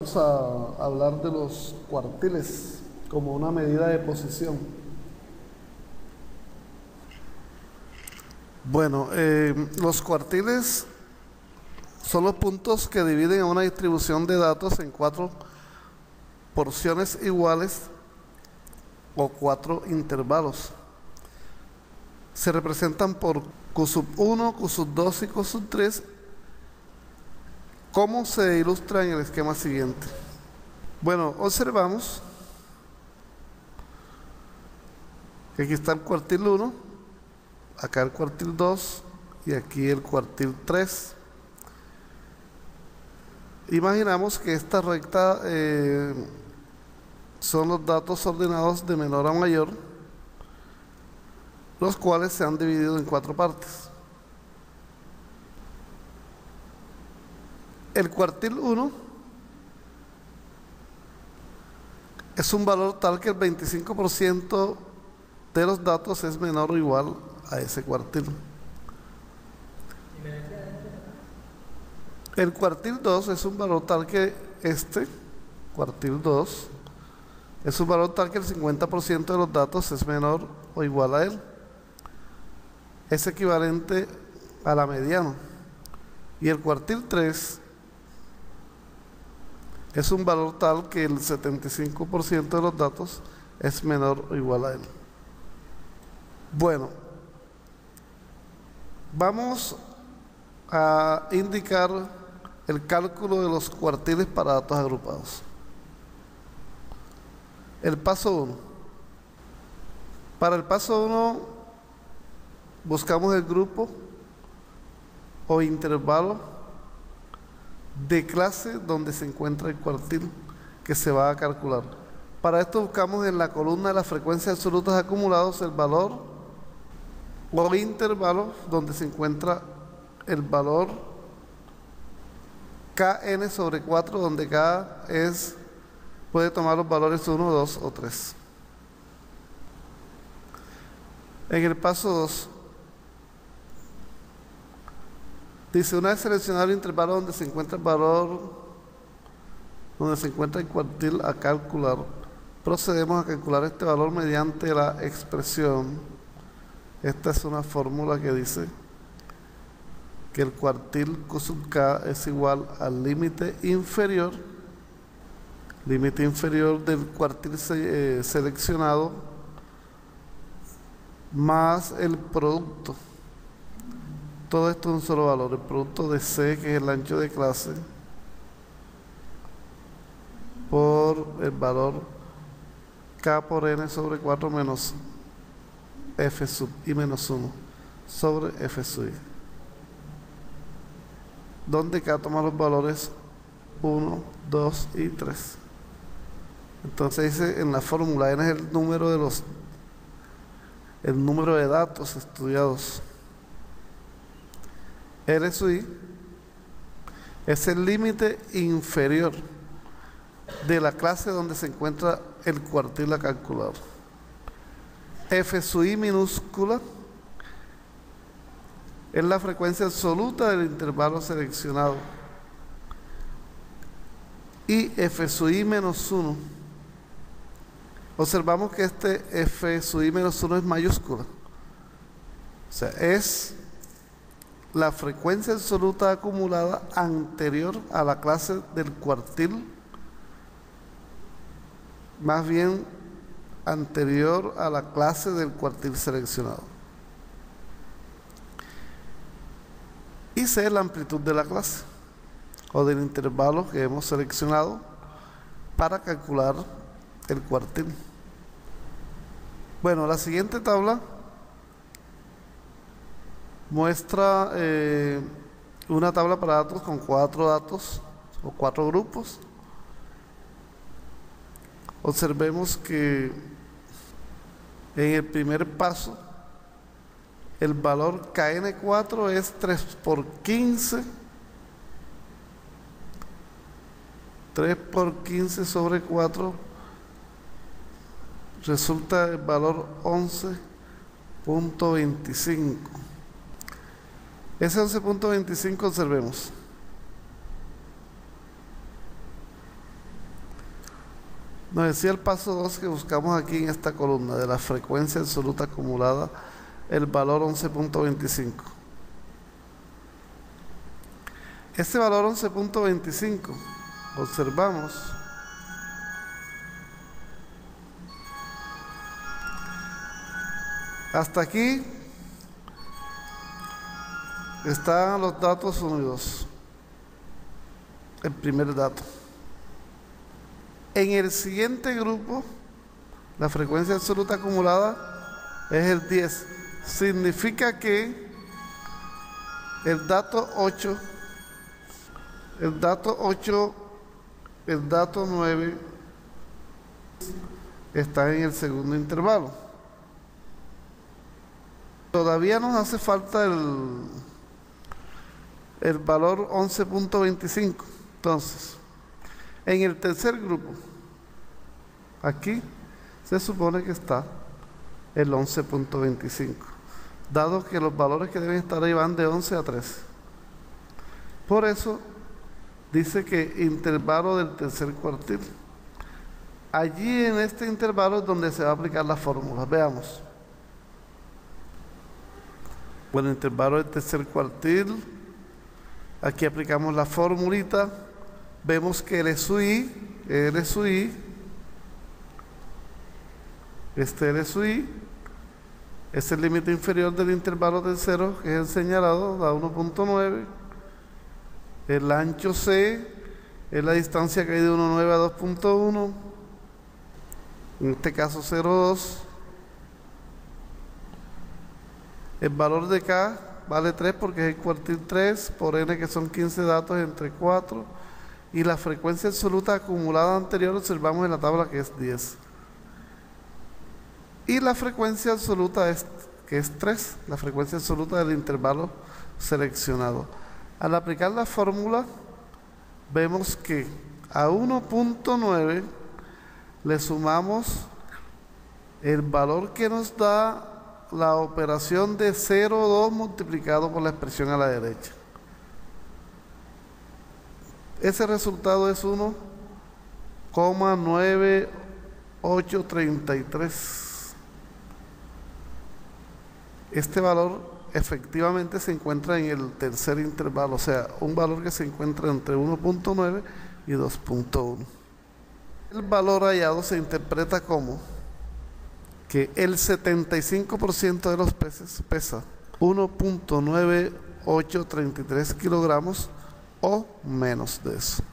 Vamos a hablar de los cuartiles como una medida de posición. Bueno, los cuartiles son los puntos que dividen a una distribución de datos en cuatro porciones iguales o cuatro intervalos. Se representan por Q sub 1, Q sub 2 y Q sub 3. ¿Cómo se ilustra en el esquema siguiente? Bueno, observamos que aquí está el cuartil 1, acá el cuartil 2 y aquí el cuartil 3. Imaginamos que esta recta son los datos ordenados de menor a mayor, los cuales se han dividido en cuatro partes. El cuartil 1 es un valor tal que el 25% de los datos es menor o igual a ese cuartil. El cuartil 2 es un valor tal que cuartil 2, es un valor tal que el 50% de los datos es menor o igual a él. Es equivalente a la mediana. Y el cuartil 3 es un valor tal que el 75% de los datos es menor o igual a él. Bueno, vamos a indicar el cálculo de los cuartiles para datos agrupados. El paso 1. Para el paso 1 buscamos el grupo o intervalo de clase donde se encuentra el cuartil que se va a calcular. Para esto buscamos en la columna de las frecuencias absolutas acumulados el valor o intervalo donde se encuentra el valor Kn sobre 4, donde K puede tomar los valores 1, 2 o 3. En el paso 2 dice, una vez seleccionado el intervalo donde se encuentra el valor, donde se encuentra el cuartil a calcular, procedemos a calcular este valor mediante la expresión. Esta es una fórmula que dice que el cuartil Q sub K es igual al límite inferior del cuartil seleccionado más el producto. Todo esto es un solo valor, el producto de C, que es el ancho de clase, por el valor K por N sobre 4 menos F sub I menos 1 sobre F sub I, donde K toma los valores 1, 2 y 3. Entonces dice en la fórmula, N es el número de datos estudiados. R sub I es el límite inferior de la clase donde se encuentra el cuartil a calcular. F sub I minúscula es la frecuencia absoluta del intervalo seleccionado. Y F sub I menos 1, observamos que este F sub I menos 1 es mayúscula. O sea, es la frecuencia absoluta acumulada anterior a la clase del cuartil, más bien anterior a la clase del cuartil seleccionado. Y C es la amplitud de la clase o del intervalo que hemos seleccionado para calcular el cuartil. Bueno, la siguiente tabla muestra una tabla para datos con 4 datos o 4 grupos. Observemos que en el primer paso el valor Kn4 es 3 por 15. 3 por 15 sobre 4 resulta el valor 11.25. Ese 11.25 observemos Nos decía el paso 2 que buscamos aquí en esta columna de la frecuencia absoluta acumulada, el valor 11.25. Este valor 11.25, observamos, hasta aquí están los datos unidos, el primer dato. En el siguiente grupo, la frecuencia absoluta acumulada es el 10. Significa que el dato 8, el dato 9 está en el segundo intervalo. Todavía nos hace falta el valor 11.25. Entonces, en el tercer grupo, aquí se supone que está el 11.25, dado que los valores que deben estar ahí van de 11 a 13. Por eso dice que intervalo del tercer cuartil. Allí en este intervalo es donde se va a aplicar la fórmula. Veamos. Bueno, intervalo del tercer cuartil. Aquí aplicamos la formulita. Vemos que el SUI, este LSUI es el límite inferior del intervalo tercero, que es el señalado, da 1.9. El ancho C es la distancia que hay de 1.9 a 2.1, en este caso 0.2. El valor de K vale 3 porque es el cuartil 3 por N, que son 15 datos entre 4. Y la frecuencia absoluta acumulada anterior observamos en la tabla que es 10. Y la frecuencia absoluta que es 3, la frecuencia absoluta del intervalo seleccionado. Al aplicar la fórmula, vemos que a 1.9 le sumamos el valor que nos da la operación de 0,2 multiplicado por la expresión a la derecha. Ese resultado es 1,9833. Este valor efectivamente se encuentra en el tercer intervalo, o sea, un valor que se encuentra entre 1.9 y 2.1. El valor hallado se interpreta como que el 75% de los peces pesa 1.9833 kilogramos o menos de eso.